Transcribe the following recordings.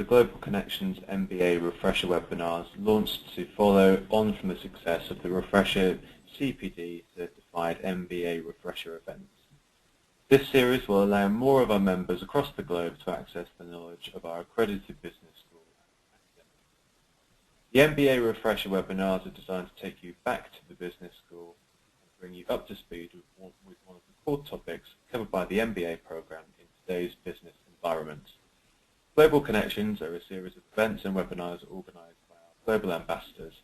the Global Connections MBA Refresher webinars launched to follow on from the success of the Refresher CPD certified MBA Refresher events. This series will allow more of our members across the globe to access the knowledge of our accredited business school academics. The MBA Refresher webinars are designed to take you back to the business school and bring you up to speed with one of the core topics covered by the MBA program in today's business environment. Global Connections are a series of events and webinars organised by our Global Ambassadors.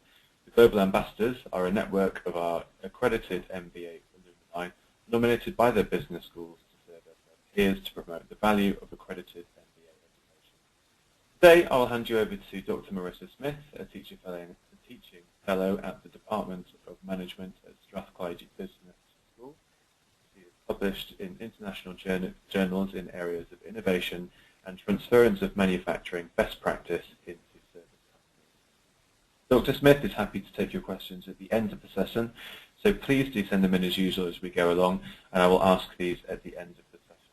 The Global Ambassadors are a network of our accredited MBA alumni nominated by their business schools to serve as their peers to promote the value of accredited MBA education. Today I will hand you over to Dr. Marisa Smith, a teaching fellow at the Department of Management at Strathclyde Business School. She is published in international journals in areas of innovation and transference of manufacturing best practice into service companies. Dr. Smith is happy to take your questions at the end of the session, so please do send them in as usual as we go along, and I will ask these at the end of the session.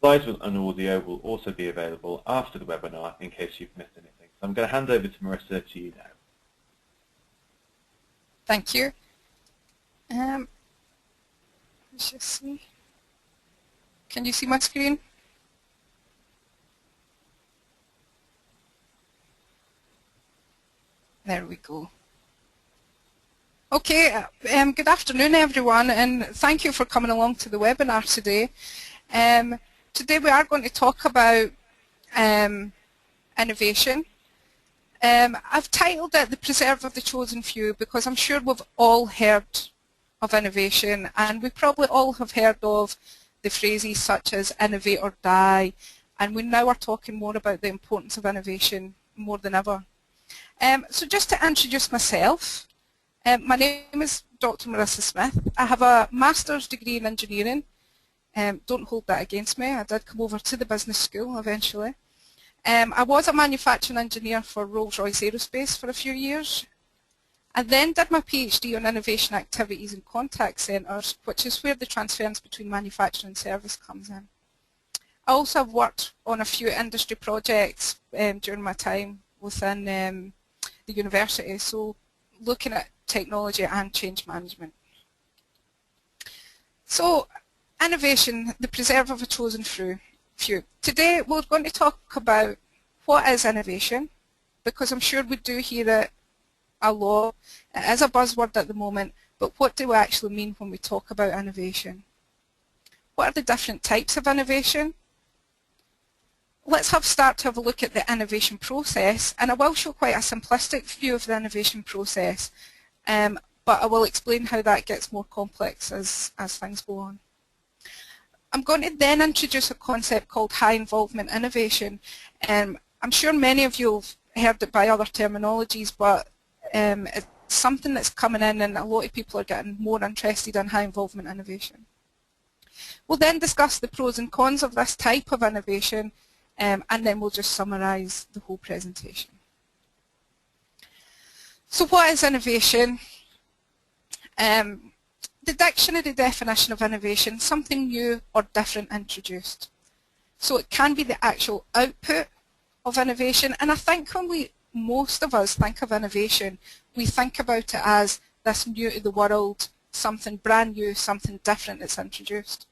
Slides and audio will also be available after the webinar in case you've missed anything. So I'm going to hand over to Marisa to you now. Thank you. Let's just see. Can you see my screen? There we go. Okay, good afternoon everyone, and thank you for coming along to the webinar today. Today we are going to talk about innovation. I've titled it The Preserve of the Chosen Few because I'm sure we've all heard of innovation, and we probably all have heard of the phrases such as innovate or die, and we now are talking more about the importance of innovation more than ever. So just to introduce myself, my name is Dr. Marisa Smith. I have a master's degree in engineering. Don't hold that against me. I did come over to the business school eventually. I was a manufacturing engineer for Rolls-Royce Aerospace for a few years. I then did my PhD on innovation activities in contact centres, which is where the transference between manufacturing and service comes in. I also have worked on a few industry projects during my time within the university, so looking at technology and change management. So, innovation, the preserve of a chosen few. Today we're going to talk about what is innovation, because I'm sure we do hear it a lot. It is a buzzword at the moment, but what do we actually mean when we talk about innovation? What are the different types of innovation? Let's start to have a look at the innovation process, and I will show quite a simplistic view of the innovation process, but I will explain how that gets more complex as things go on. I'm going to then introduce a concept called high involvement innovation. I'm sure many of you have heard it by other terminologies, but it's something that's coming in and a lot of people are getting more interested in high involvement innovation. We'll then discuss the pros and cons of this type of innovation, and then we'll just summarise the whole presentation. So what is innovation? The dictionary definition of innovation, something new or different introduced. So it can be the actual output of innovation, and I think when most of us think of innovation, we think about it as this new to the world, something brand new, something different that's introduced.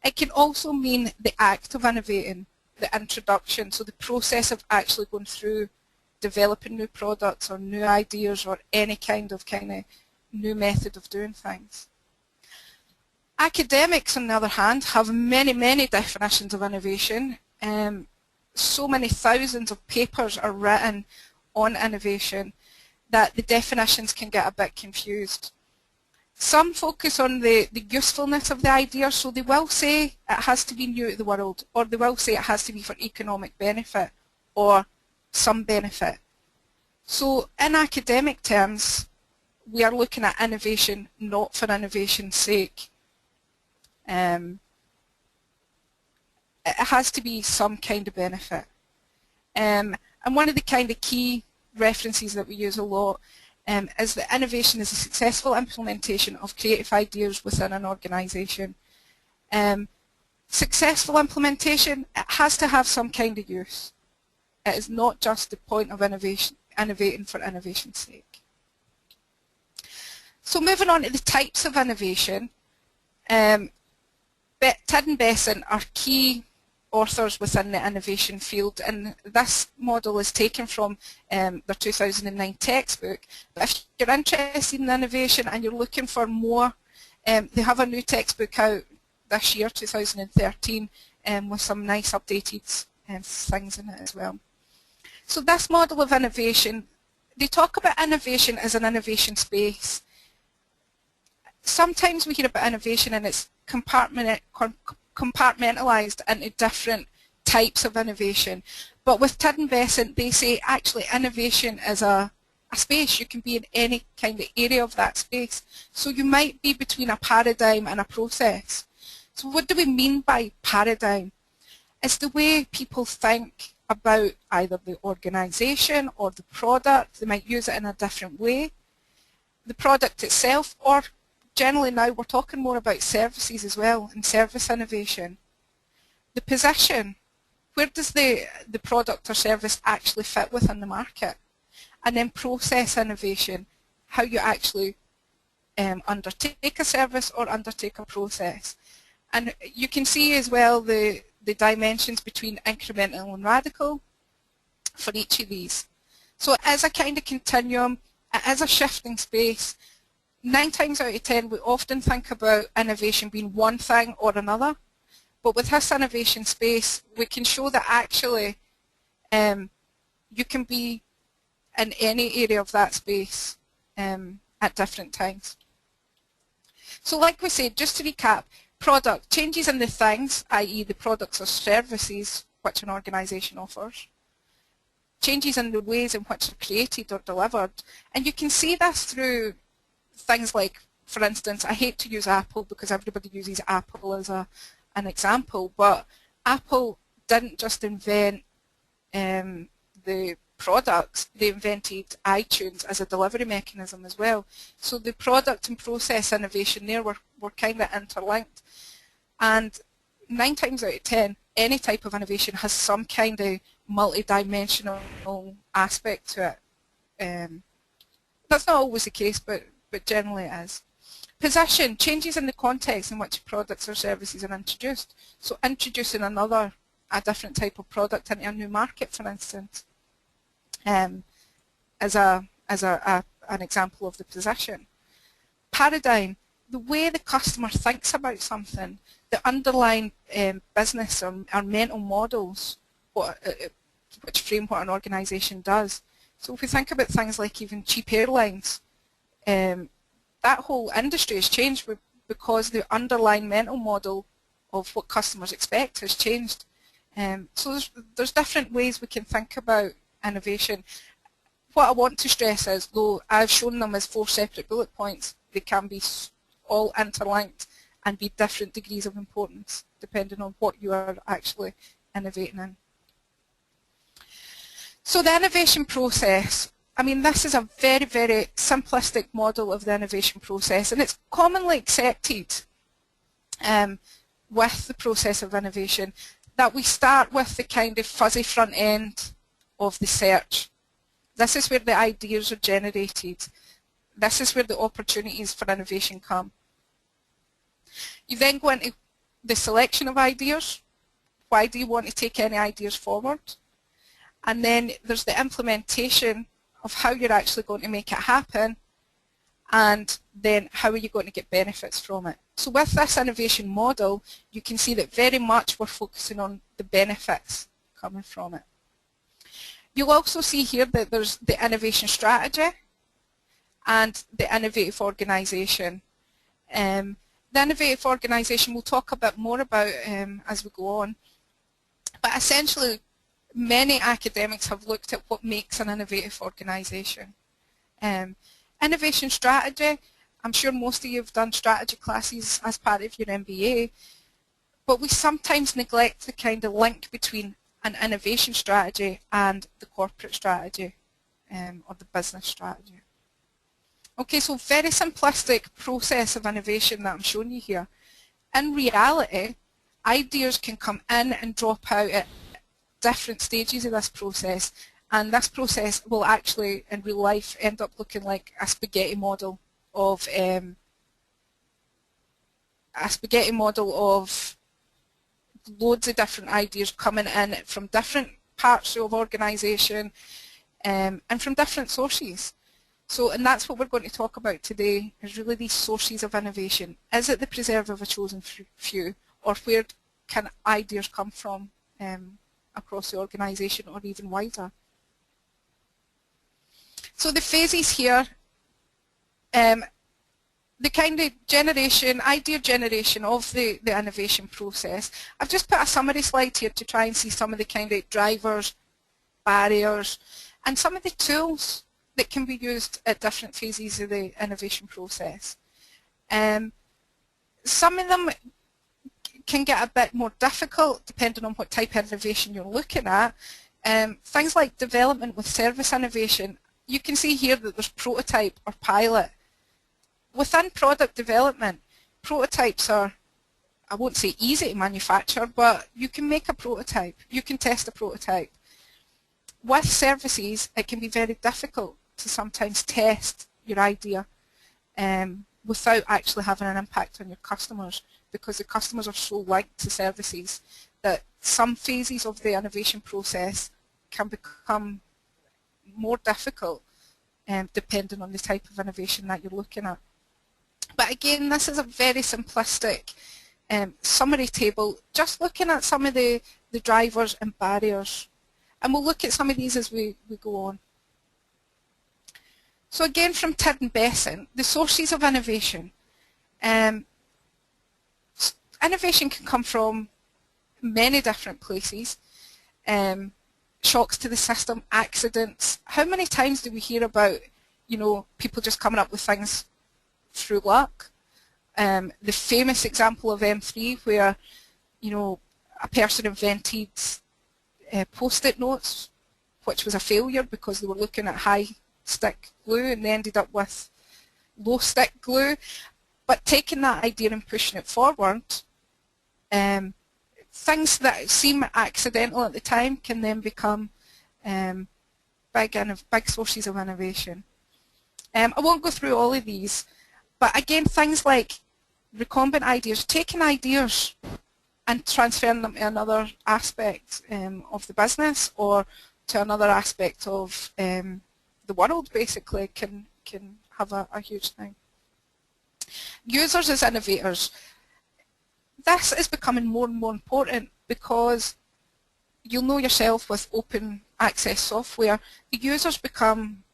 It can also mean the act of innovating, the introduction, so the process of actually going through developing new products or new ideas or any kind of new method of doing things. Academics, on the other hand, have many definitions of innovation. So many thousands of papers are written on innovation that the definitions can get a bit confused. Some focus on the usefulness of the idea, so they will say it has to be new to the world, or they will say it has to be for economic benefit or some benefit. So in academic terms, we are looking at innovation not for innovation's sake. It has to be some kind of benefit. And one of the kind of key references that we use a lot is that innovation is a successful implementation of creative ideas within an organisation. Successful implementation, it has to have some kind of use. It is not just the point of innovating for innovation's sake. So moving on to the types of innovation, Tid and Besson are key authors within the innovation field, and this model is taken from their 2009 textbook. But if you're interested in innovation and you're looking for more, they have a new textbook out this year, 2013, with some nice updated things in it as well. So this model of innovation, they talk about innovation as an innovation space. Sometimes we hear about innovation and it's compartmentalized into different types of innovation. But with Tid and Besson, they say actually innovation is a space. You can be in any kind of area of that space. So you might be between a paradigm and a process. So what do we mean by paradigm? It's the way people think about either the organization or the product. They might use it in a different way. The product itself, or generally now we're talking more about services as well, and service innovation. The position, where does the product or service actually fit within the market? And then process innovation, how you actually undertake a service or undertake a process. And you can see as well the dimensions between incremental and radical for each of these. So it is a kind of continuum, it is a shifting space. 9 times out of 10 we often think about innovation being one thing or another, but with this innovation space we can show that actually you can be in any area of that space at different times. So like we said, just to recap, product, changes in the things, i.e. the products or services which an organisation offers. Changes in the ways in which they're created or delivered. And you can see this through things like, for instance, I hate to use Apple because everybody uses Apple as an example, but Apple didn't just invent the products, they invented iTunes as a delivery mechanism as well. So the product and process innovation there were kind of interlinked. And 9 times out of 10, any type of innovation has some kind of multi-dimensional aspect to it. That's not always the case, but generally it is. Position, changes in the context in which products or services are introduced. So introducing a different type of product into a new market, for instance, as an example of the position. Paradigm, the way the customer thinks about something, the underlying business or mental models which frame what an organisation does. So if we think about things like even cheap airlines, that whole industry has changed because the underlying mental model of what customers expect has changed. So there's different ways we can think about innovation. What I want to stress is, though I've shown them as 4 separate bullet points, they can be all interlinked and be different degrees of importance depending on what you are actually innovating in. So the innovation process, I mean, this is a very, very simplistic model of the innovation process, and it's commonly accepted with the process of innovation that we start with the kind of fuzzy front end of the search. This is where the ideas are generated. This is where the opportunities for innovation come. You then go into the selection of ideas. Why do you want to take any ideas forward? And then there's the implementation of how you're actually going to make it happen, and then how are you going to get benefits from it. So with this innovation model, you can see that very much we're focusing on the benefits coming from it. You'll also see here that there's the innovation strategy and the innovative organisation. The innovative organisation we'll talk a bit more about as we go on, but essentially many academics have looked at what makes an innovative organisation. Innovation strategy, I'm sure most of you have done strategy classes as part of your MBA, but we sometimes neglect the kind of link between an innovation strategy and the corporate strategy or the business strategy. Okay, so very simplistic process of innovation that I'm showing you here. In reality, ideas can come in and drop out at different stages of this process, and this process will actually in real life end up looking like a spaghetti model of loads of different ideas coming in from different parts of organisation and from different sources. So, and that's what we're going to talk about today, is really these sources of innovation. Is it the preserve of a chosen few, or where can ideas come from across the organisation or even wider? So the phases here, the kind of idea generation of the innovation process. I've just put a summary slide here to try and see some of the kind of drivers, barriers, and some of the tools that can be used at different phases of the innovation process. Some of them can get a bit more difficult depending on what type of innovation you're looking at. Things like development with service innovation, you can see here that there's prototype or pilot. Within product development, prototypes are, I won't say easy to manufacture, but you can make a prototype, you can test a prototype. With services, it can be very difficult to sometimes test your idea without actually having an impact on your customers, because the customers are so linked to services that some phases of the innovation process can become more difficult depending on the type of innovation that you're looking at. But again, this is a very simplistic summary table, just looking at some of the drivers and barriers. And we'll look at some of these as we go on. So again, from Tid and Besant, the sources of innovation. Innovation can come from many different places. Shocks to the system, accidents. How many times do we hear about, people just coming up with things through luck? The famous example of M3 where, a person invented post-it notes, which was a failure because they were looking at high stick glue and they ended up with low stick glue. But taking that idea and pushing it forward, things that seem accidental at the time can then become big sources of innovation. I won't go through all of these, but again, things like recumbent ideas, taking ideas and transferring them to another aspect of the business or to another aspect of the world, basically, can have a huge thing. Users as innovators. This is becoming more and more important because you'll know yourself with open access software, the users become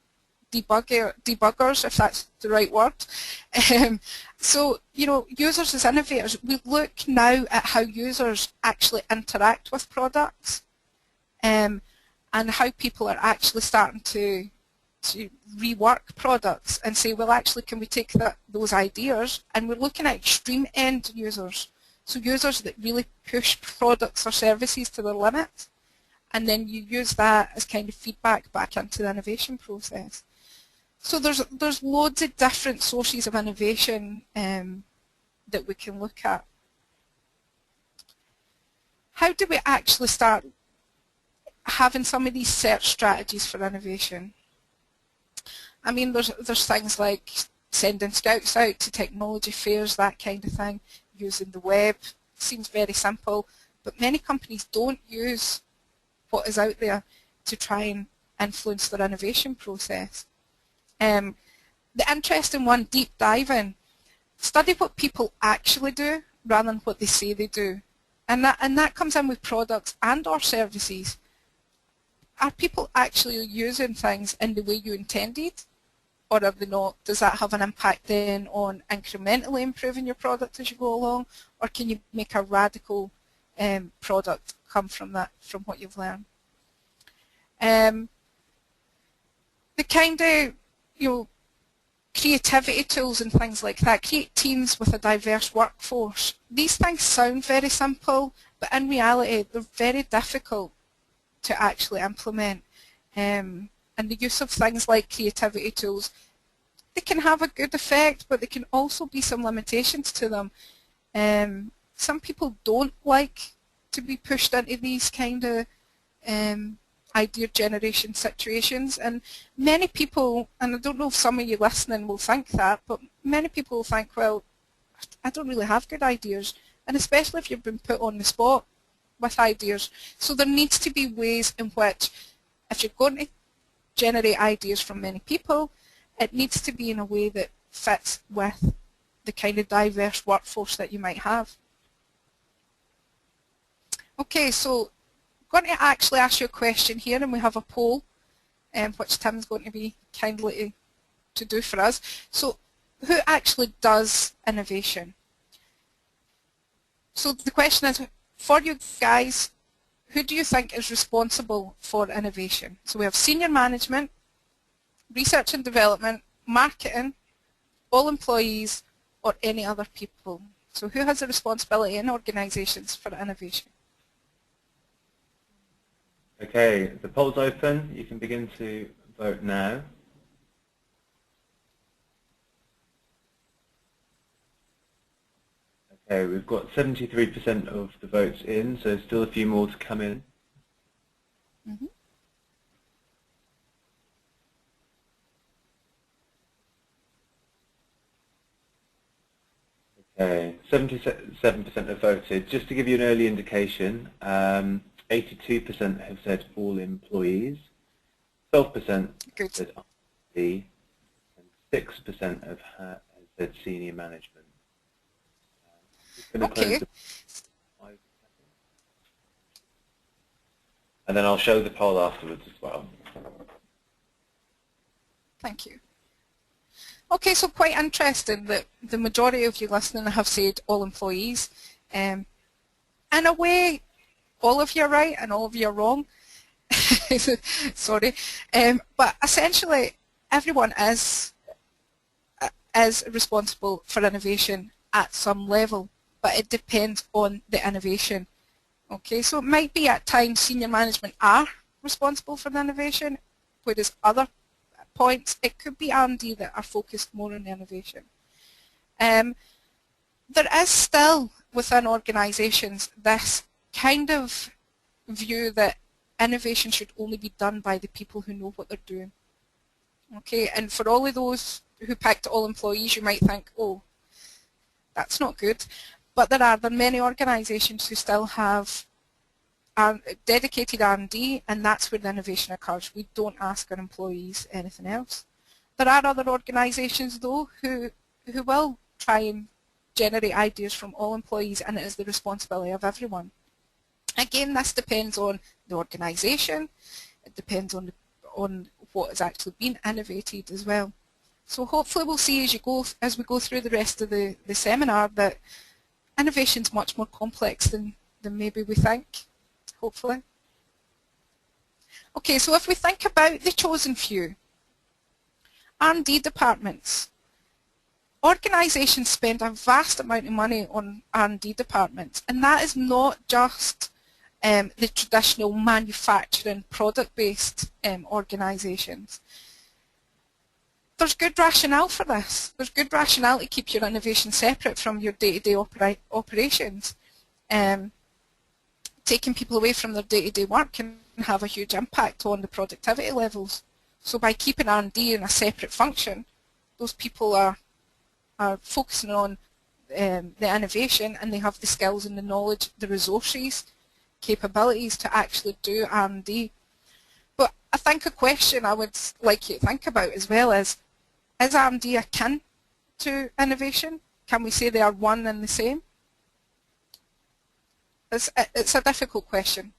debuggers, if that's the right word. So, users as innovators, we look now at how users actually interact with products and how people are actually starting to rework products and say, well, actually, can we take those ideas, and we're looking at extreme end users. So users that really push products or services to their limit, and then you use that as kind of feedback back into the innovation process. So there's loads of different sources of innovation that we can look at. How do we actually start having some of these search strategies for innovation? I mean, there's things like sending scouts out to technology fairs, that kind of thing, using the web. Seems very simple, but many companies don't use what is out there to try and influence their innovation process. The interesting one, deep diving. Study what people actually do rather than what they say they do. And that comes in with products and or services. Are people actually using things in the way you intended, or are they not? Does that have an impact then on incrementally improving your product as you go along, or can you make a radical product come from that, from what you've learned? The kind of creativity tools and things like that, create teams with a diverse workforce. These things sound very simple, but in reality they're very difficult to actually implement. And the use of things like creativity tools, they can have a good effect, but there can also be some limitations to them. Some people don't like to be pushed into these kind of idea generation situations, and many people, and I don't know if some of you listening will think that, but many people will think, well, I don't really have good ideas, and especially if you've been put on the spot with ideas. So there needs to be ways in which, if you're going to generate ideas from many people, it needs to be in a way that fits with the kind of diverse workforce that you might have. Okay, so I'm going to actually ask you a question here, and we have a poll, which Tim's going to be kindly to do for us. So who actually does innovation? So the question is, for you guys, who do you think is responsible for innovation? So we have senior management, research and development, marketing, all employees, or any other people. So who has the responsibility in organisations for innovation? Okay, the poll's open. You can begin to vote now. Okay, we've got 73% of the votes in, so still a few more to come in. Mm-hmm. Okay, 77% have voted. Just to give you an early indication, 82% have said all employees, 12% said R&D, and 6% have said senior management. Okay. And then I'll show the poll afterwards as well. Thank you. Okay, so quite interesting that the majority of you listening have said all employees. In a way, all of you are right and all of you are wrong. Sorry. But essentially, everyone is responsible for innovation at some level, but it depends on the innovation. Okay, so it might be at times senior management are responsible for the innovation, whereas other points it could be R&D that are focused more on the innovation. There is still within organisations this kind of view that innovation should only be done by the people who know what they're doing. Okay, and for all of those who picked all employees, you might think, oh, that's not good. But there are many organisations who still have dedicated R&D, and that's where the innovation occurs. We don't ask our employees anything else. There are other organisations, though, who will try and generate ideas from all employees, and it is the responsibility of everyone. Again, this depends on the organisation. It depends on what is actually being innovated as well. So hopefully we'll see as we go through the rest of the seminar that innovation is much more complex than maybe we think, hopefully. Okay, so if we think about the chosen few, R&D departments, organisations spend a vast amount of money on R&D departments, and that is not just the traditional manufacturing product-based organisations. There's good rationale for this. There's good rationale to keep your innovation separate from your day-to-day operations. Taking people away from their day-to-day work can have a huge impact on the productivity levels. So by keeping R&D in a separate function, those people are focusing on the innovation, and they have the skills and the knowledge, the resources, capabilities to actually do R&D. But I think a question I would like you to think about as well is R&D akin to innovation? Can we say they are one and the same? It's a difficult question.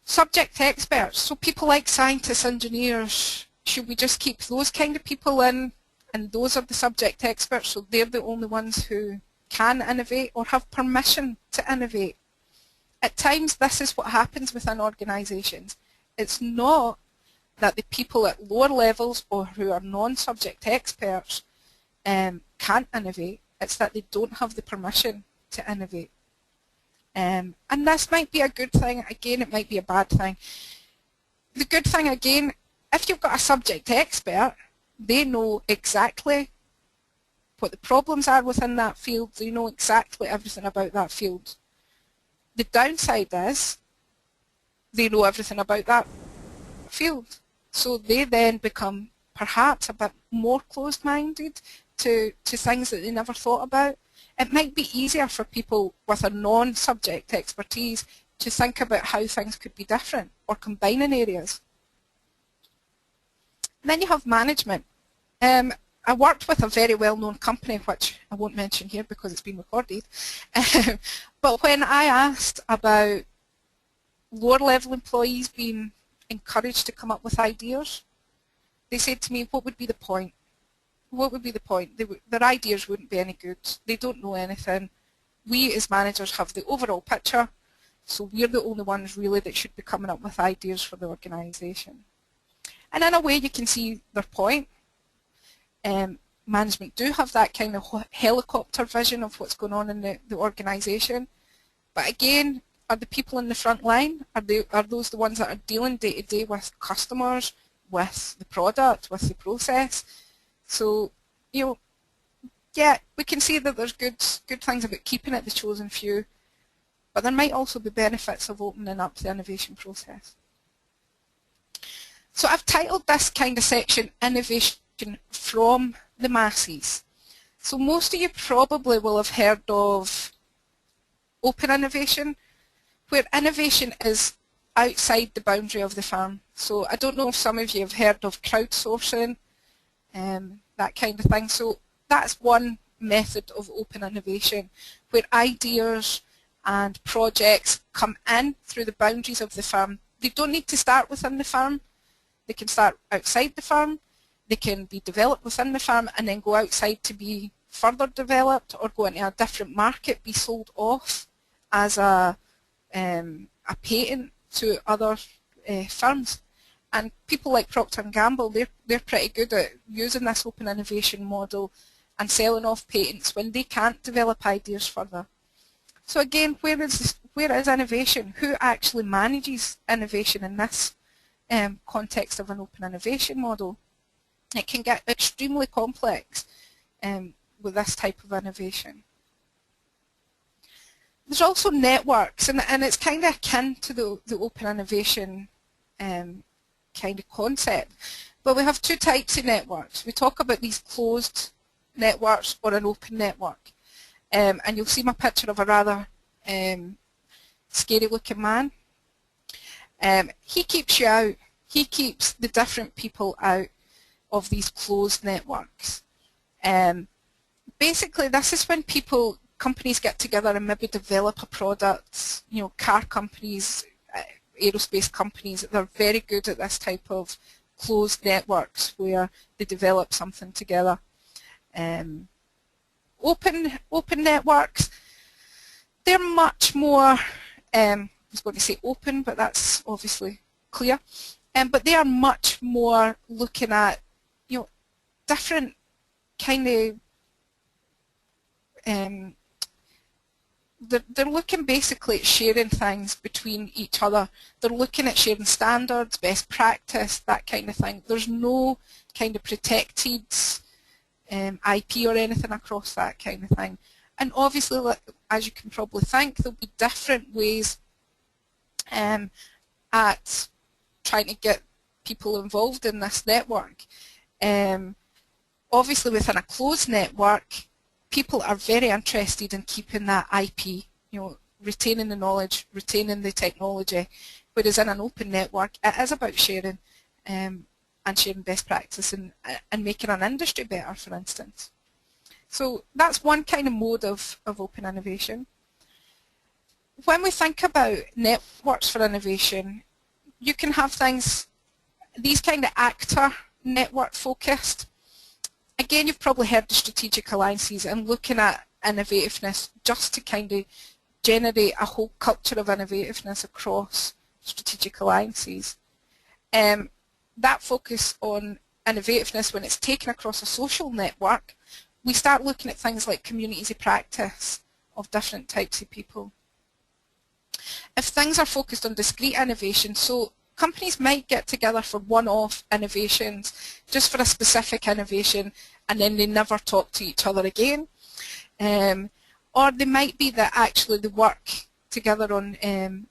Subject experts, so people like scientists, engineers, should we just keep those kind of people in, and those are the subject experts, so they're the only ones who can innovate or have permission to innovate? At times this is what happens within organisations. It's not that the people at lower levels or who are non-subject experts can't innovate, it's that they don't have the permission to innovate. And this might be a good thing, again it might be a bad thing. The good thing again, if you've got a subject expert, they know exactly what the problems are within that field, they know exactly everything about that field. The downside is they know everything about that field. So they then become perhaps a bit more closed-minded to things that they never thought about. It might be easier for people with a non-subject expertise to think about how things could be different or combining areas. And then you have management. I worked with a very well-known company, which I won't mention here because it's been recorded, but when I asked about lower-level employees being encouraged to come up with ideas, they said to me, what would be the point? What would be the point? Their ideas wouldn't be any good. They don't know anything. We as managers have the overall picture, so we're the only ones really that should be coming up with ideas for the organisation. And in a way you can see their point. Management do have that kind of helicopter vision of what's going on in the organisation, but again, are the people in the front line, are those the ones that are dealing day to day with customers, with the product, with the process? So, you know, yeah, we can see that there's good things about keeping it the chosen few, but there might also be benefits of opening up the innovation process. So I've titled this kind of section Innovation from the Masses. So most of you probably will have heard of open innovation, where innovation is outside the boundary of the firm. So I don't know if some of you have heard of crowdsourcing, that kind of thing. So that's one method of open innovation, where ideas and projects come in through the boundaries of the firm. They don't need to start within the firm. They can start outside the firm. They can be developed within the firm and then go outside to be further developed or go into a different market, be sold off as a patent to other firms. And people like Procter & Gamble, they're pretty good at using this open innovation model and selling off patents when they can't develop ideas further. So again, where is innovation? Who actually manages innovation in this context of an open innovation model? It can get extremely complex with this type of innovation. There's also networks, and it's kind of akin to the open innovation kind of concept. But we have two types of networks. We talk about these closed networks or an open network. And you'll see my picture of a rather scary looking man. He keeps you out. He keeps the different people out of these closed networks. Basically, this is when companies get together and maybe develop a product. You know, car companies, aerospace companies, they're very good at this type of closed networks where they develop something together. Open networks, they're much more, I was going to say open, but that's obviously clear, but they are much more looking at, you know, different kind of, they're looking basically at sharing things between each other. They're looking at sharing standards, best practice, that kind of thing. There's no kind of protected IP or anything across that kind of thing. And obviously, as you can probably think, there'll be different ways at trying to get people involved in this network. Obviously, within a closed network, people are very interested in keeping that IP, you know, retaining the knowledge, retaining the technology, whereas in an open network, it is about sharing and sharing best practice and making an industry better, for instance. So that's one kind of mode of open innovation. When we think about networks for innovation, you can have things, these kind of actor network focused. Again, you've probably heard the strategic alliances and looking at innovativeness just to kind of generate a whole culture of innovativeness across strategic alliances. That focus on innovativeness, when it's taken across a social network, we start looking at things like communities of practice of different types of people. If things are focused on discrete innovation, so companies might get together for one-off innovations, just for a specific innovation, and then they never talk to each other again. Or they might be that actually they work together on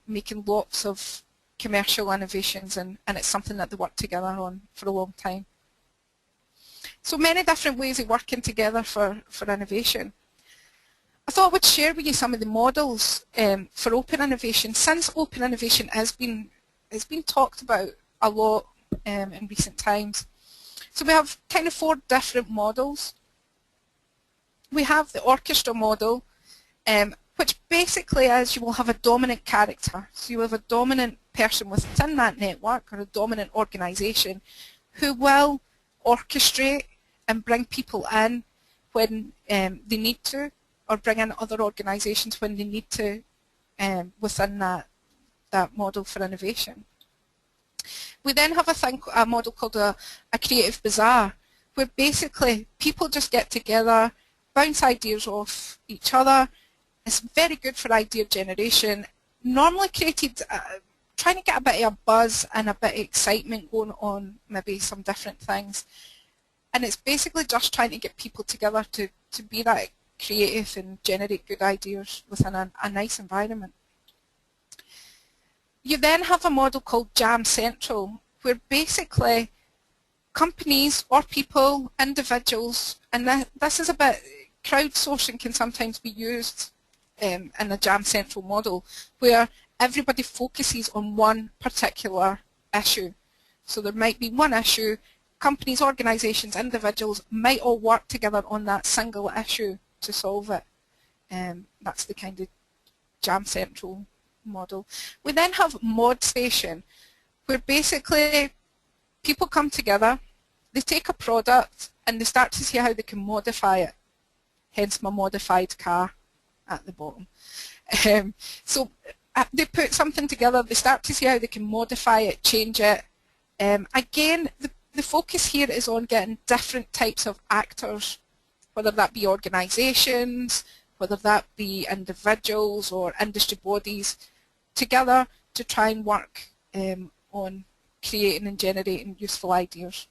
making lots of commercial innovations, and it's something that they work together on for a long time. So many different ways of working together for innovation. I thought I would share with you some of the models for open innovation, since open innovation has been talked about a lot in recent times. So we have kind of 4 different models. We have the orchestra model, which basically is you will have a dominant character. So you have a dominant person within that network or a dominant organisation who will orchestrate and bring people in when they need to, or bring in other organisations when they need to within that model for innovation. We then have a model called a creative bazaar, where basically people just get together, bounce ideas off each other. It's very good for idea generation, normally created trying to get a bit of a buzz and a bit of excitement going on, maybe some different things. And it's basically just trying to get people together to be that creative and generate good ideas within a nice environment. You then have a model called Jam Central, where basically companies or people, individuals, and this is a bit, crowdsourcing can sometimes be used in a Jam Central model, where everybody focuses on one particular issue. So there might be one issue, companies, organisations, individuals might all work together on that single issue to solve it. That's the kind of Jam Central model. We then have Mod Station, where basically people come together, they take a product and they start to see how they can modify it, hence my modified car at the bottom. So they put something together, they start to see how they can modify it, change it. Again, the focus here is on getting different types of actors, whether that be organisations, whether that be individuals or industry bodies, together to try and work on creating and generating useful ideas.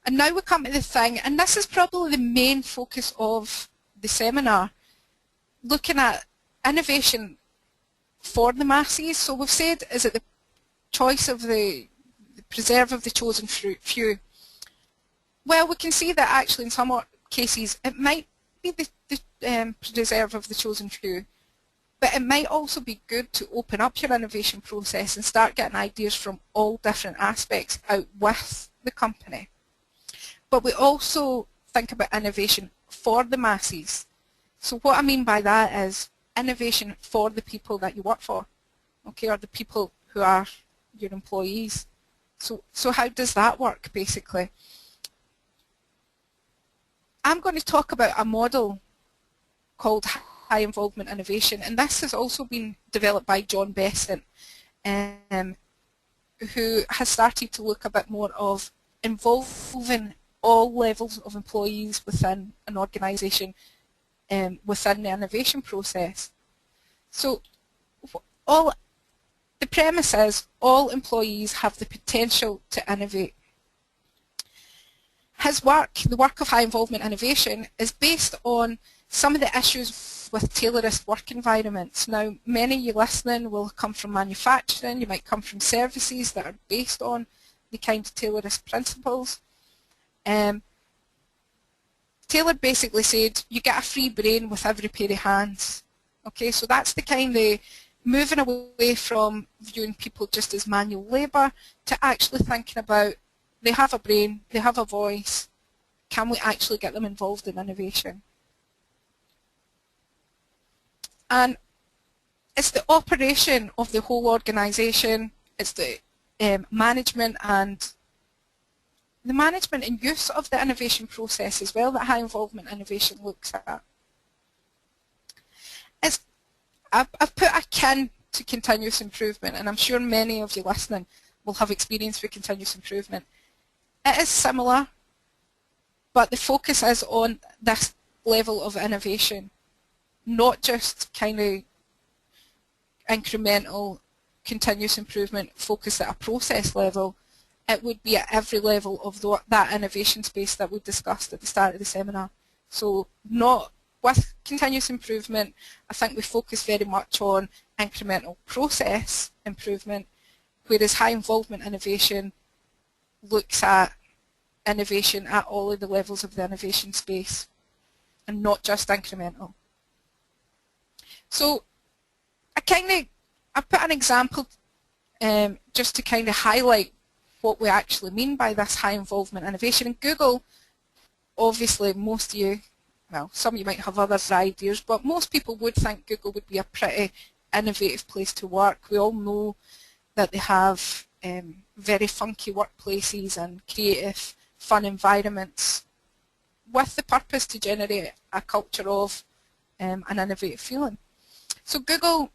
And now we come to the thing, and this is probably the main focus of the seminar, looking at innovation for the masses. So we've said, is it the choice of the preserve of the chosen few? Well, we can see that actually in some cases it might be the preserve of the chosen few, but it might also be good to open up your innovation process and start getting ideas from all different aspects out with the company. But we also think about innovation for the masses. So what I mean by that is innovation for the people that you work for, okay, or the people who are your employees. So how does that work, basically? I'm going to talk about a model called high involvement innovation, and this has also been developed by John Besant, who has started to look a bit more of involving all levels of employees within an organisation within the innovation process. So the premise is all employees have the potential to innovate. His work, the work of high involvement innovation, is based on some of the issues with tailorist work environments. Now, many of you listening will come from manufacturing, you might come from services that are based on the kind of tailorist principles. Taylor basically said you get a free brain with every pair of hands. Okay, so that's the kind of moving away from viewing people just as manual labour to actually thinking about they have a brain, they have a voice, can we actually get them involved in innovation? And it's the operation of the whole organisation, it's the management and use of the innovation process as well that high involvement innovation looks at. I've put akin to continuous improvement, and I'm sure many of you listening will have experience with continuous improvement. It is similar, but the focus is on this level of innovation, not just kind of incremental continuous improvement focused at a process level. It would be at every level of that innovation space that we discussed at the start of the seminar. So not with continuous improvement, I think we focus very much on incremental process improvement, whereas high involvement innovation looks at innovation at all of the levels of the innovation space and not just incremental. So I put an example just to kind of highlight what we actually mean by this high involvement innovation. And Google, obviously most of you, well, some of you might have other ideas, but most people would think Google would be a pretty innovative place to work. We all know that they have very funky workplaces and creative, fun environments with the purpose to generate a culture of an innovative feeling. So Google,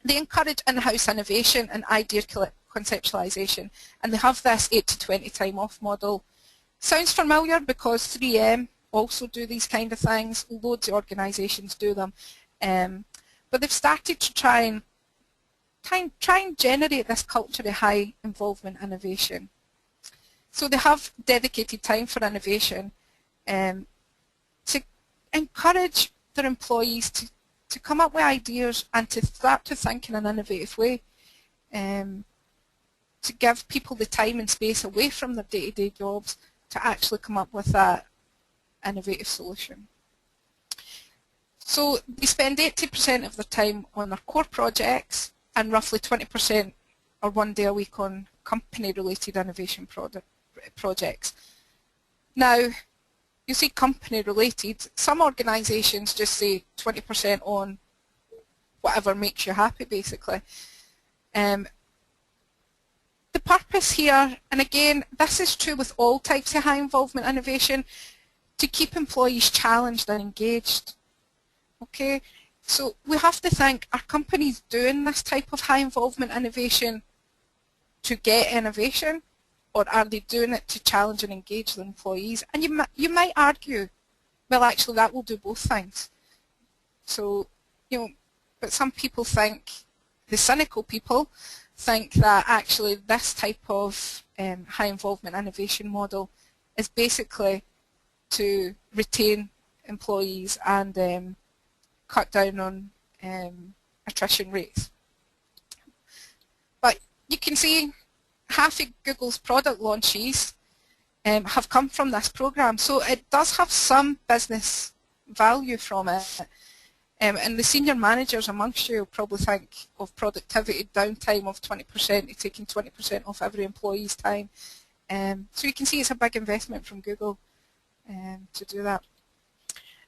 they encourage in-house innovation and idea conceptualization, and they have this 8 to 20 time off model. Sounds familiar because 3M also do these kind of things. Loads of organisations do them, but they've started to try and generate this culture of high involvement innovation. So they have dedicated time for innovation to encourage their employees to come up with ideas and to start to think in an innovative way, to give people the time and space away from their day-to-day jobs to actually come up with that innovative solution. So they spend 80% of their time on their core projects and roughly 20% or 1 day a week on company-related innovation projects. Now, you see company-related, some organisations just say 20% on whatever makes you happy, basically. The purpose here, and again, this is true with all types of high involvement innovation, to keep employees challenged and engaged. Okay, so we have to think, are companies doing this type of high involvement innovation to get innovation, or are they doing it to challenge and engage their employees? And you might argue, well, actually that will do both things. So, you know, but some people think, the cynical people think that actually this type of high involvement innovation model is basically to retain employees and cut down on attrition rates. But you can see half of Google's product launches have come from this program, so it does have some business value from it. And the senior managers amongst you will probably think of productivity downtime of 20% to taking 20% off every employee's time. So you can see it's a big investment from Google to do that.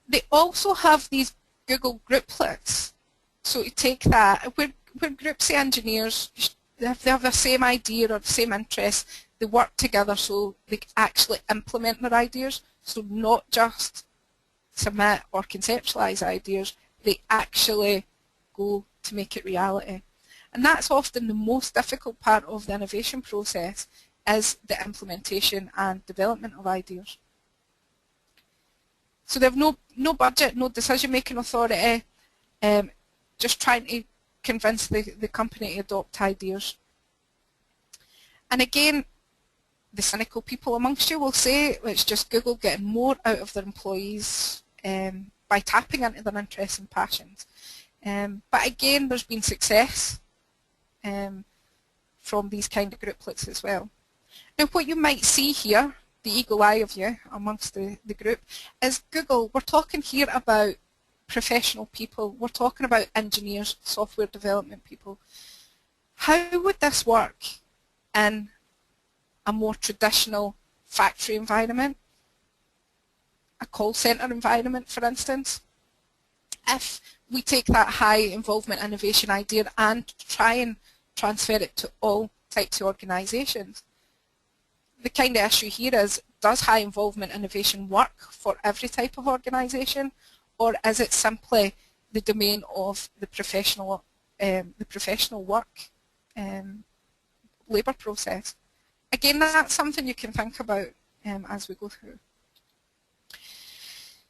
They also have these Google grouplets. So you take that, where groups of engineers, they have the same idea or the same interest, they work together so they actually implement their ideas. So not just submit or conceptualize ideas, they actually go to make it reality. And that's often the most difficult part of the innovation process, is the implementation and development of ideas. So they have no budget, no decision-making authority, just trying to convince the company to adopt ideas. And again, the cynical people amongst you will say it's just Google getting more out of their employees by tapping into their interests and passions. But again, there's been success from these kind of grouplets as well. Now what you might see here, the eagle eye of you amongst the group, is Google. We're talking here about professional people. We're talking about engineers, software development people. How would this work in a more traditional factory environment, a call center environment, for instance? If we take that high involvement innovation idea and try and transfer it to all types of organisations, the kind of issue here is, does high involvement innovation work for every type of organisation, or is it simply the domain of the professional work labour process? Again, that's something you can think about as we go through.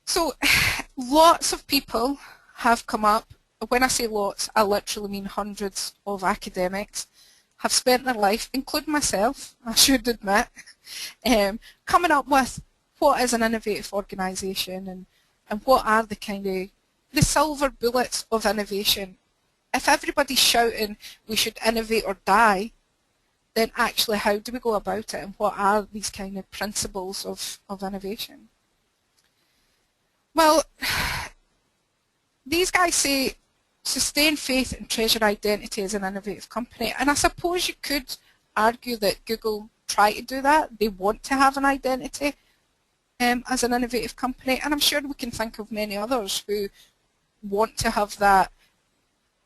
So lots of people have come up. When I say lots, I literally mean hundreds of academics have spent their life, including myself, I should admit, coming up with what is an innovative organisation and and what are the silver bullets of innovation. If everybody's shouting we should innovate or die, then actually how do we go about it, and what are these kind of principles of innovation? Well, these guys say sustain faith and treasure identity as an innovative company, and I suppose you could argue that Google try to do that. They want to have an identity as an innovative company, and I'm sure we can think of many others who want to have that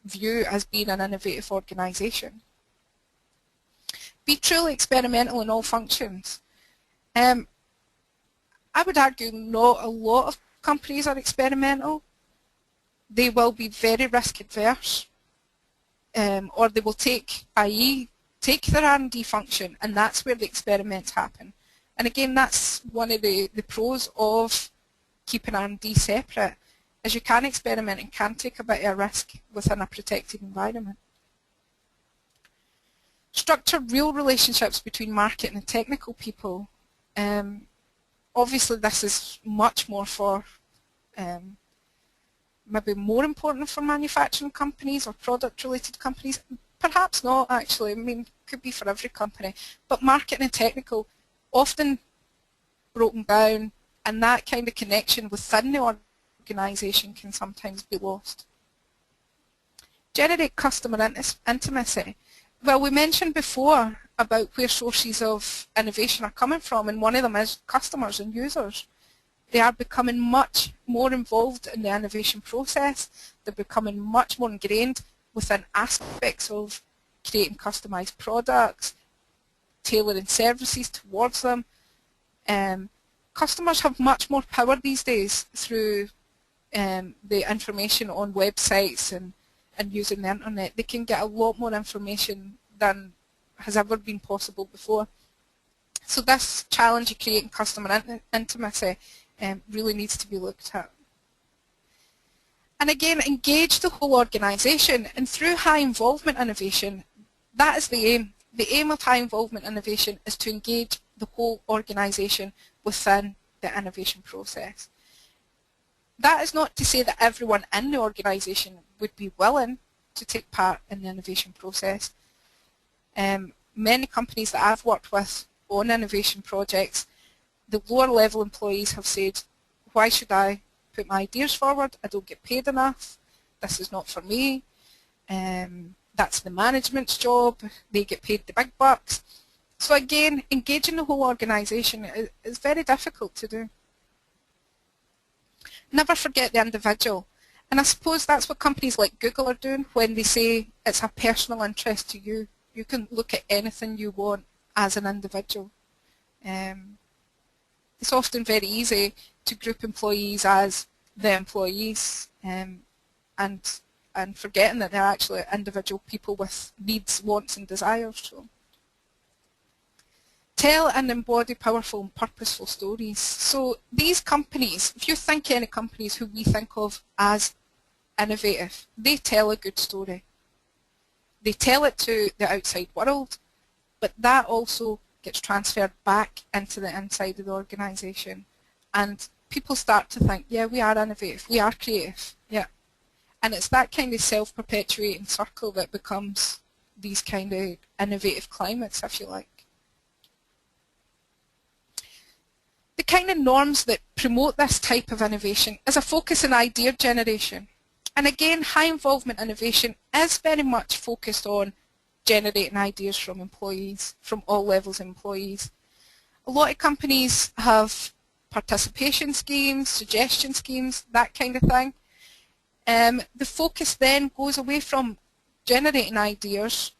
view as being an innovative organisation. Be truly experimental in all functions. I would argue not a lot of companies are experimental. They will be very risk adverse, or they will take their R&D function, and that's where the experiments happen. And again, that's one of the pros of keeping R&D separate, is you can experiment and can take a bit of a risk within a protected environment. Structure real relationships between market and technical people. Obviously this is much more for, maybe more important for manufacturing companies or product related companies. Perhaps not actually, I mean, it could be for every company. But market and technical often broken down, and that kind of connection within the organisation can sometimes be lost. Generate customer intimacy. Well, we mentioned before about where sources of innovation are coming from, and one of them is customers and users. They are becoming much more involved in the innovation process. They're becoming much more ingrained within aspects of creating customised products, tailoring services towards them. Customers have much more power these days through the information on websites and using the internet. They can get a lot more information than has ever been possible before. So this challenge of creating customer intimacy really needs to be looked at. And again, engage the whole organisation, and through high involvement innovation, that is the aim. The aim of high involvement innovation is to engage the whole organisation within the innovation process. That is not to say that everyone in the organisation would be willing to take part in the innovation process. Many companies that I've worked with on innovation projects, the lower level employees have said, why should I put my ideas forward? I don't get paid enough. This is not for me. That's the management's job. They get paid the big bucks. So again, engaging the whole organisation is very difficult to do. Never forget the individual. And I suppose that's what companies like Google are doing when they say it's a personal interest to you. You can look at anything you want as an individual. It's often very easy to group employees as the employees and forgetting that they're actually individual people with needs, wants and desires. So, tell and embody powerful and purposeful stories. So these companies, if you think any companies who we think of as innovative, they tell a good story. They tell it to the outside world, but that also gets transferred back into the inside of the organisation. And people start to think, yeah, we are innovative, we are creative, yeah. And it's that kind of self-perpetuating circle that becomes these kind of innovative climates, if you like. The kind of norms that promote this type of innovation is a focus on idea generation. And again, high involvement innovation is very much focused on generating ideas from employees, from all levels of employees. A lot of companies have participation schemes, suggestion schemes, that kind of thing. The focus then goes away from generating ideas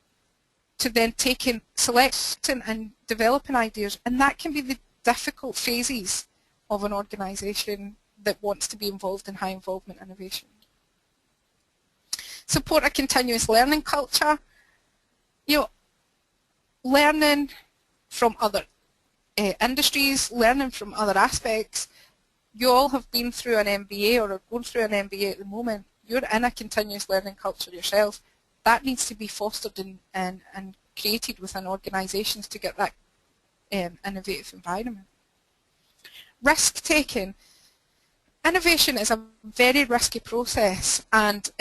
to then selecting and developing ideas, and that can be the difficult phases of an organisation that wants to be involved in high involvement innovation. Support a continuous learning culture. You know, learning from other industries, learning from other aspects. You all have been through an MBA or are going through an MBA at the moment. You're in a continuous learning culture yourself. That needs to be fostered and created within organisations to get that innovative environment. Risk taking. Innovation is a very risky process, and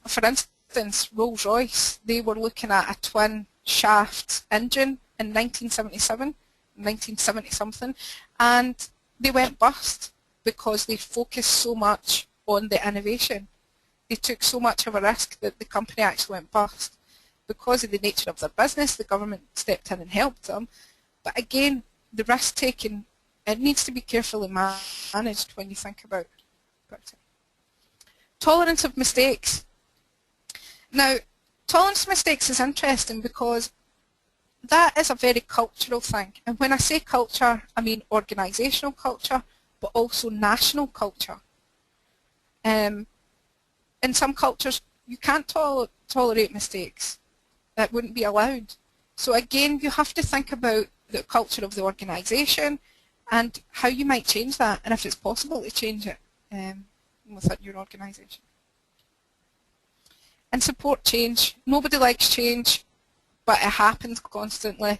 for instance, Rolls-Royce, they were looking at a twin shaft engine in 1977, 1970 something, and they went bust because they focused so much on the innovation. They took so much of a risk that the company actually went bust. Because of the nature of their business, the government stepped in and helped them. But again, the risk taking, it needs to be carefully managed when you think about it. Tolerance of mistakes. Now, tolerance of mistakes is interesting because that is a very cultural thing. And when I say culture, I mean organisational culture, but also national culture. In some cultures, you can't tolerate mistakes. That wouldn't be allowed. So again, you have to think about the culture of the organisation and how you might change that, and if it's possible to change it within your organisation. And support change. Nobody likes change, but it happens constantly.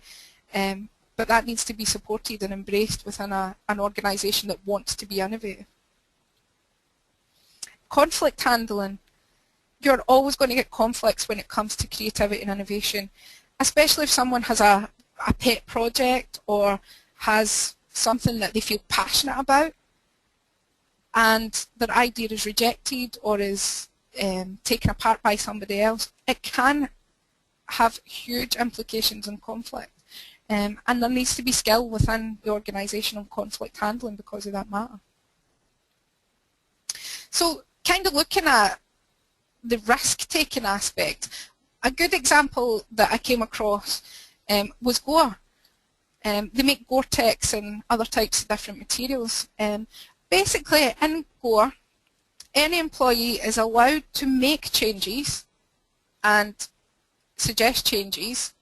But that needs to be supported and embraced within an organisation that wants to be innovative. Conflict handling. You're always going to get conflicts when it comes to creativity and innovation, especially if someone has a pet project or has something that they feel passionate about and their idea is rejected or is taken apart by somebody else. It can have huge implications and conflict, and there needs to be skill within the organisation on conflict handling because of that matter. So kind of looking at the risk-taking aspect, a good example that I came across was Gore. They make Gore-Tex and other types of different materials. Basically, in Gore, any employee is allowed to make changes and suggest changes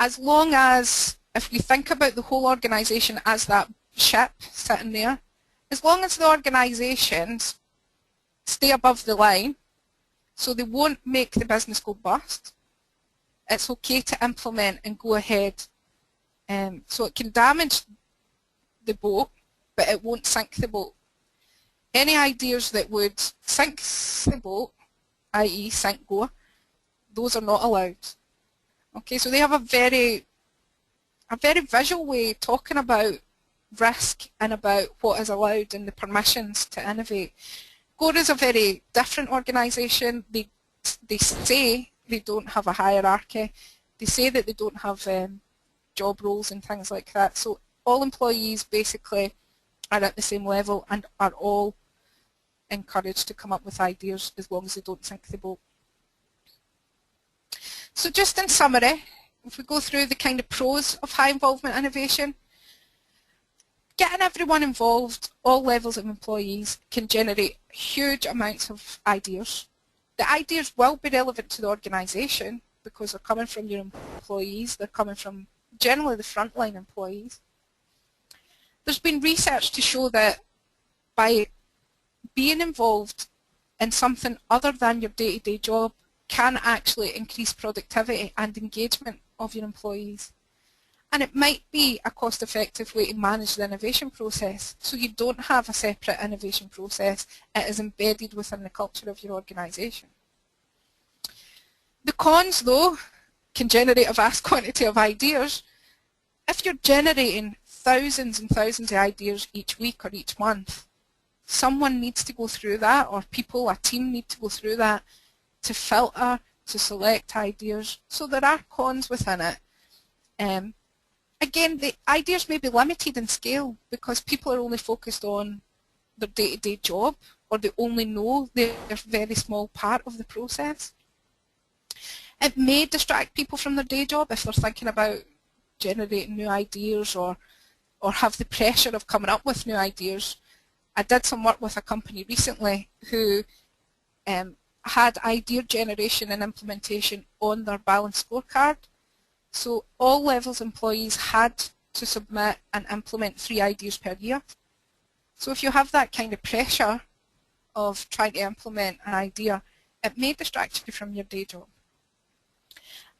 as long as, if we think about the whole organisation as that ship sitting there, as long as the organisations stay above the line, so they won't make the business go bust, it's okay to implement and go ahead. So it can damage the boat, but it won't sink the boat. Any ideas that would sink the boat, i.e. sink Gore, those are not allowed. Okay, so they have a very visual way of talking about risk and about what is allowed and the permissions to innovate. Gore is a very different organisation. They say they don't have a hierarchy. They say that they don't have job roles and things like that. So all employees basically are at the same level and are all encouraged to come up with ideas as long as they don't sink the boat. So just in summary, if we go through the kind of pros of high involvement innovation, getting everyone involved, all levels of employees, can generate huge amounts of ideas. The ideas will be relevant to the organisation because they're coming from your employees, they're coming from generally the frontline employees. There's been research to show that by being involved in something other than your day-to-day job can actually increase productivity and engagement of your employees. And it might be a cost-effective way to manage the innovation process, so you don't have a separate innovation process. It is embedded within the culture of your organisation. The cons, though, can generate a vast quantity of ideas. If you're generating thousands and thousands of ideas each week or each month, someone needs to go through that, or people, a team need to go through that to filter, to select ideas. So there are cons within it. Again, the ideas may be limited in scale because people are only focused on their day-to-day job, or they only know their very small part of the process. It may distract people from their day job if they're thinking about generating new ideas or have the pressure of coming up with new ideas. I did some work with a company recently who had idea generation and implementation on their balanced scorecard. So all levels employees had to submit and implement 3 ideas per year. So if you have that kind of pressure of trying to implement an idea, it may distract you from your day job.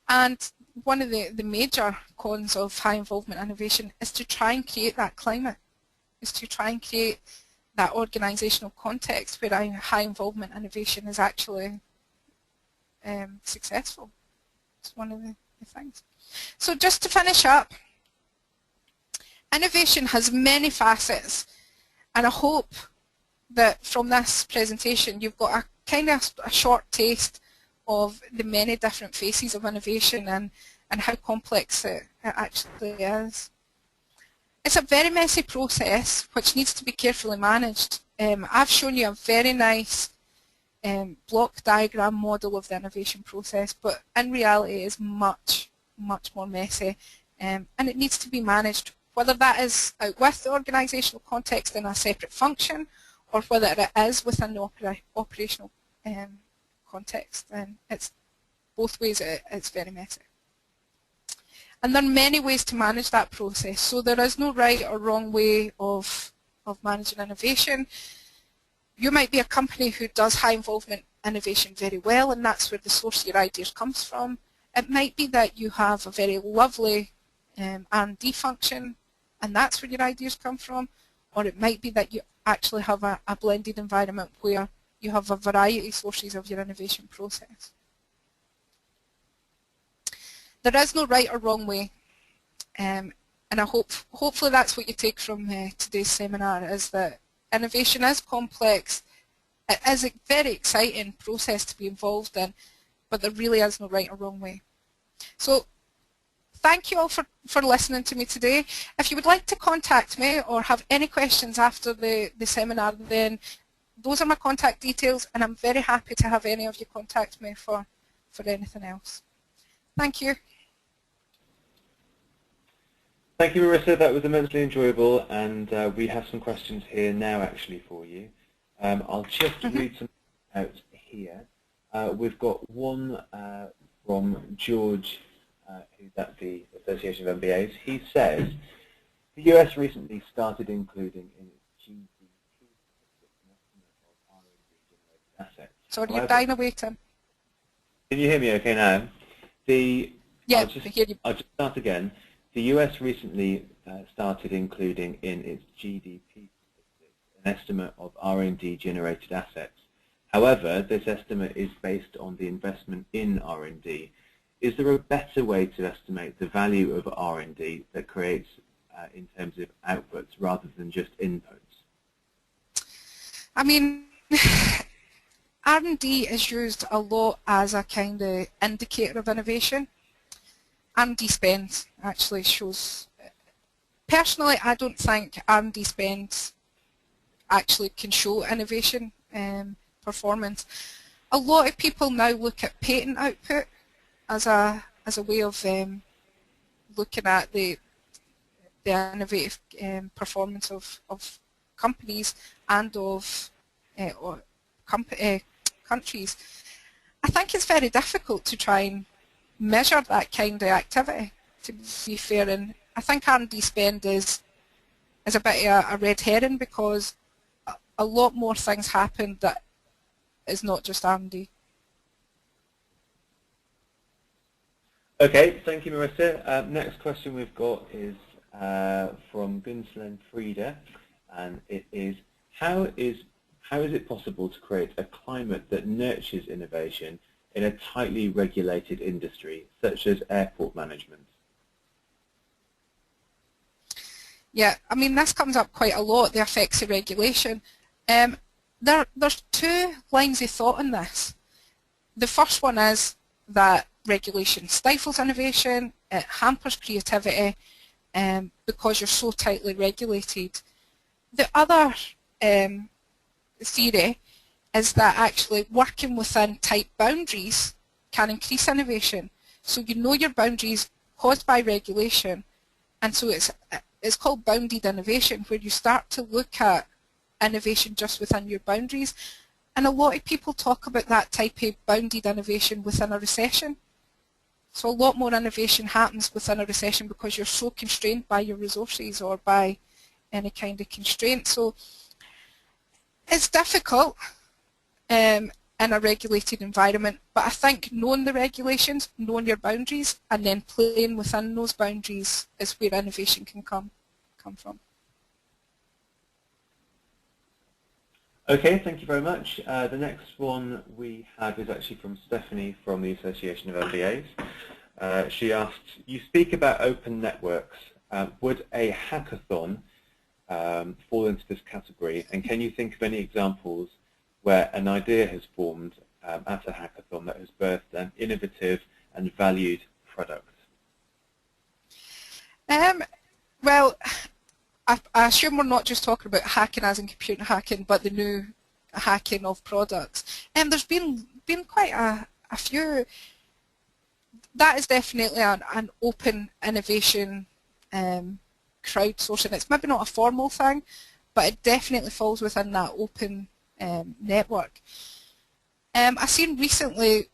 And one of the major cons of high involvement innovation is to try and create that climate, is to try and create that organisational context where high involvement innovation is actually successful. It's one of the things. So just to finish up, innovation has many facets, and I hope that from this presentation you've got a kind of a short taste of the many different faces of innovation and how complex it actually is. It's a very messy process which needs to be carefully managed. I've shown you a very nice block diagram model of the innovation process, but in reality it is much more messy, and it needs to be managed, whether that is out with the organisational context in a separate function or whether it is within the operational context. And it's both ways it's very messy. And there are many ways to manage that process, so there is no right or wrong way of managing innovation. You might be a company who does high involvement innovation very well, and that's where the source of your ideas comes from. It might be that you have a very lovely R&D function, and that's where your ideas come from, or it might be that you actually have a blended environment where you have a variety of sources of your innovation process. There is no right or wrong way, and I hopefully that's what you take from today's seminar, is that innovation is complex. It is a very exciting process to be involved in, but there really is no right or wrong way. So thank you all for listening to me today. If you would like to contact me or have any questions after the seminar, then those are my contact details, and I'm very happy to have any of you contact me for anything else. Thank you. Thank you, Marisa. That was immensely enjoyable, and we have some questions here now actually for you. I'll just read some out here. We've got one from George, who's at the Association of MBAs. He says, the US recently started including in its GDP an estimate of R&D generated assets. Sorry, you're dying away, Tim. Can you hear me okay now? Yeah, I hear you. I'll just start again. The US recently started including in its GDP statistics an estimate of R&D generated assets. However, this estimate is based on the investment in R&D. Is there a better way to estimate the value of R&D that creates in terms of outputs rather than just inputs? I mean, R&D is used a lot as a kind of indicator of innovation. R&D spend actually shows, personally I don't think R&D spend actually can show innovation performance. A lot of people now look at patent output as a way of looking at the innovative performance of companies and of countries. I think it's very difficult to try and measure that kind of activity, to be fair, and I think R&D spend is a bit of a red herring, because a lot more things happen that is not just R&D. Okay, thank you, Marisa. Next question we've got is from Gunslen Frieda, and it is, how is it possible to create a climate that nurtures innovation in a tightly regulated industry, such as airport management? Yeah, I mean, this comes up quite a lot, the effects of regulation. There's two lines of thought in this. The first one is that regulation stifles innovation, it hampers creativity because you're so tightly regulated. The other theory is that actually working within tight boundaries can increase innovation. So you know your boundaries caused by regulation, and so it's called bounded innovation, where you start to look at innovation just within your boundaries. And a lot of people talk about that type of bounded innovation within a recession. So a lot more innovation happens within a recession because you're so constrained by your resources or by any kind of constraint. So it's difficult in a regulated environment, but I think knowing the regulations, knowing your boundaries, and then playing within those boundaries is where innovation can come from. Okay, thank you very much. The next one we have is actually from Stephanie from the Association of MBAs. She asked, you speak about open networks. Would a hackathon fall into this category? And can you think of any examples where an idea has formed at a hackathon that has birthed an innovative and valued product? Well, I assume we're not just talking about hacking as in computer hacking, but the new hacking of products. And there's been quite a few. That is definitely an open innovation crowdsourcing. It's maybe not a formal thing, but it definitely falls within that open network. I've seen recently,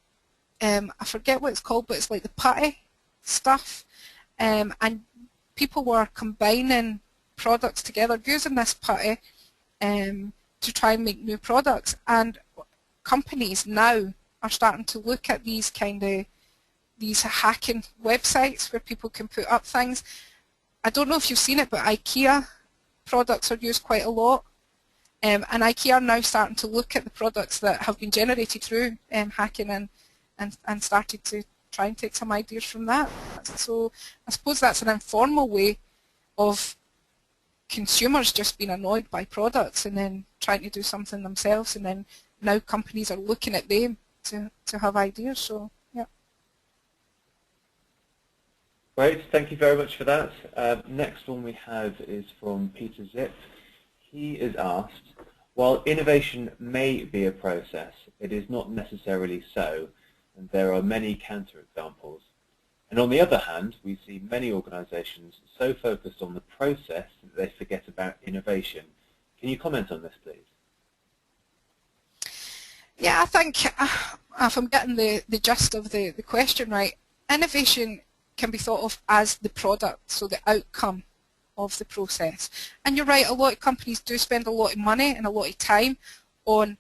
I forget what it's called, but it's like the putty stuff, and people were combining products together using this putty to try and make new products, and companies now are starting to look at these hacking websites where people can put up things. I don't know if you've seen it, but IKEA products are used quite a lot, and IKEA are now starting to look at the products that have been generated through hacking and started to try and take some ideas from that. So I suppose that's an informal way of consumers just being annoyed by products and then trying to do something themselves, and then now companies are looking at them to have ideas. So yeah. Great, thank you very much for that. Next one we have is from Peter Zip. He is asked, while innovation may be a process, it is not necessarily so, and there are many counterexamples. And on the other hand, we see many organizations so focused on the process that they forget about innovation. Can you comment on this, please? Yeah, I think if I'm getting the gist of the question right, innovation can be thought of as the product, so the outcome of the process. And you're right, a lot of companies do spend a lot of money and a lot of time on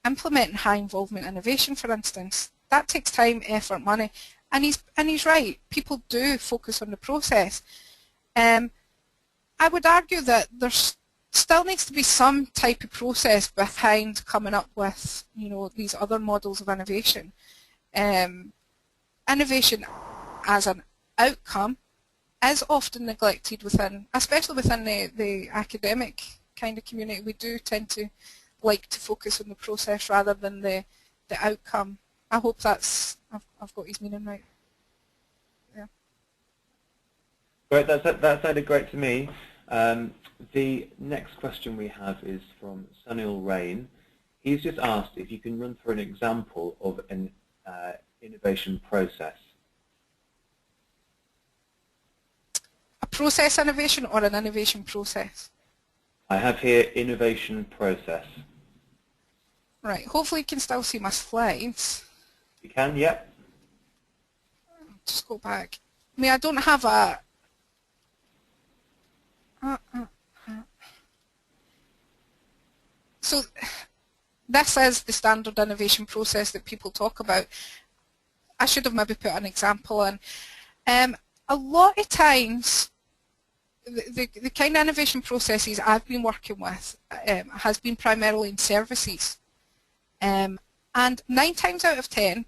implementing high involvement innovation, for instance. That takes time, effort, money. And he's right, people do focus on the process. I would argue that there still needs to be some type of process behind coming up with, these other models of innovation. Innovation as an outcome is often neglected within, especially within the academic kind of community. We do tend to like to focus on the process rather than the outcome. I hope that's, I've got his meaning right. Yeah. Great, that sounded great to me. The next question we have is from Sunil Rain. He's just asked if you can run through an example of an innovation process. A process innovation or an innovation process? I have here innovation process. Right, hopefully you can still see my slides. You can, yep. Just go back. I mean, I don't have a... So this is the standard innovation process that people talk about. I should have maybe put an example in. A lot of times, the kind of innovation processes I've been working with has been primarily in services. And 9 times out of 10,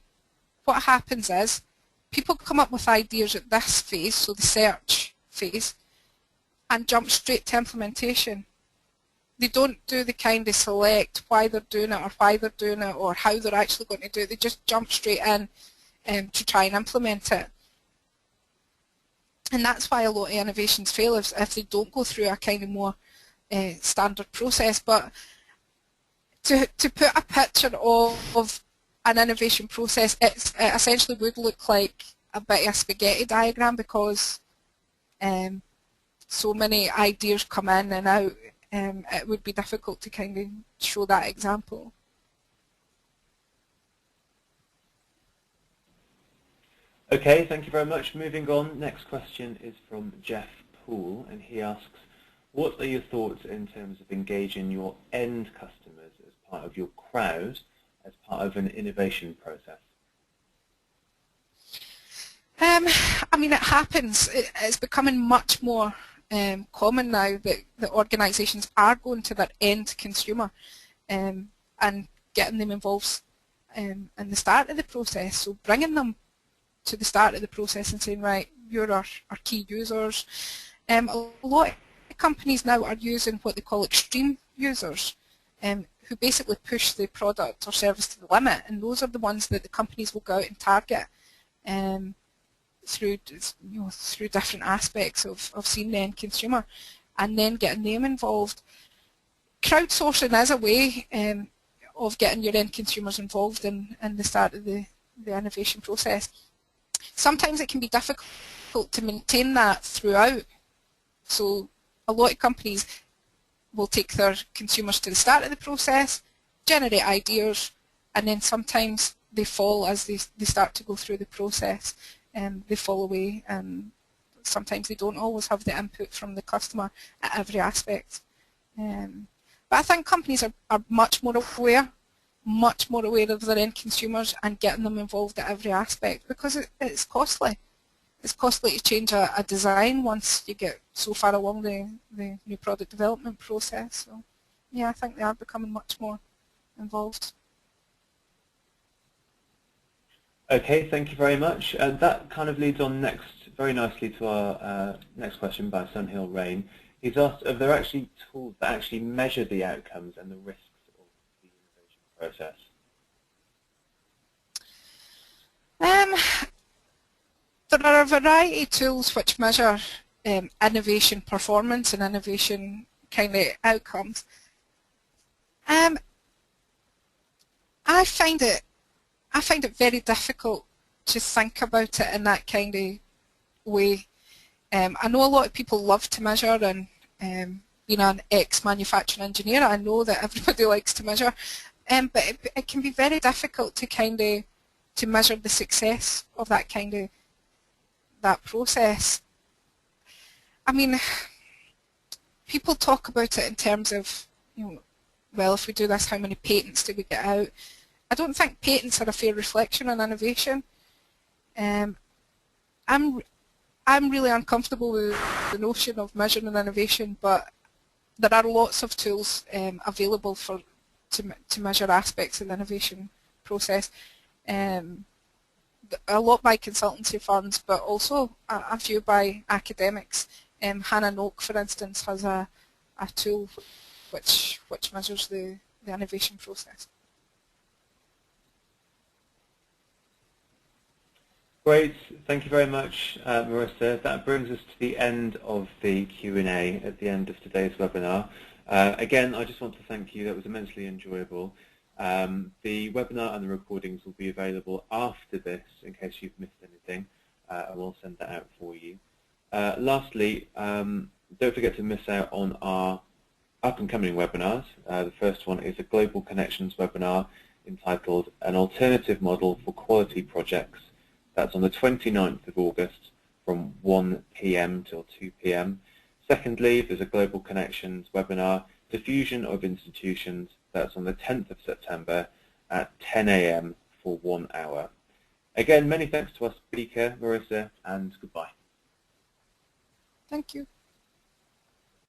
what happens is people come up with ideas at this phase, so the search phase, and jump straight to implementation. They don't do the kind of select why they're doing it or why they're doing it or how they're actually going to do it. They just jump straight in to try and implement it. And that's why a lot of innovations fail if they don't go through a kind of more standard process. But to put a picture of an innovation process, it essentially would look like a bit of a spaghetti diagram, because so many ideas come in and out. It would be difficult to kind of show that example. Okay, thank you very much. Moving on, next question is from Jeff Poole, and he asks, what are your thoughts in terms of engaging your end customers as part of your crowd, as part of an innovation process? I mean, it happens. It's becoming much more common now that organisations are going to their end consumer. and getting them involved in the start of the process. So bringing them to the start of the process and saying, right, you're our key users. A lot of companies now are using what they call extreme users, who basically push the product or service to the limit, and those are the ones that the companies will go out and target through different aspects of seeing the end consumer and then getting them involved. Crowdsourcing is a way of getting your end consumers involved in the start of the innovation process. Sometimes it can be difficult to maintain that throughout. So a lot of companies will take their consumers to the start of the process, generate ideas, and then sometimes they fall as they start to go through the process. They fall away, and sometimes they don't always have the input from the customer at every aspect. But I think companies are much more aware of their end consumers and getting them involved at every aspect, because it's costly. It's costly to change a design once you get so far along the new product development process. So yeah, I think they are becoming much more involved. Okay, thank you very much. That kind of leads on very nicely to our next question by Sunhill Rain. He's asked if there are actually tools that actually measure the outcomes and the risks of the innovation process. There are a variety of tools which measure innovation performance and innovation kind of outcomes. I find it very difficult to think about it in that kind of way. I know a lot of people love to measure, and being an ex-manufacturing engineer, I know that everybody likes to measure, but it can be very difficult to measure the success of that process. I mean, people talk about it in terms of, well, if we do this, how many patents do we get out? I don't think patents are a fair reflection on innovation. I'm really uncomfortable with the notion of measuring innovation, but there are lots of tools available to measure aspects of the innovation process. A lot by consultancy firms, but also a few by academics. Hannah Noak, for instance, has a tool which measures the innovation process. Great, thank you very much, Marisa. That brings us to the end of the Q&A at the end of today's webinar. Again, I just want to thank you. That was immensely enjoyable. The webinar and the recordings will be available after this in case you've missed anything. I will send that out for you. Lastly, don't forget to miss out on our up-and-coming webinars. The first one is a Global Connections webinar entitled An Alternative Model for Quality Projects. That's on the 29th of August from 1 p.m. till 2 p.m. Secondly, there's a Global Connections webinar, Diffusion of Institutions. That's on the 10th of September at 10 a.m. for 1 hour. Again, many thanks to our speaker, Marisa, and goodbye. Thank you.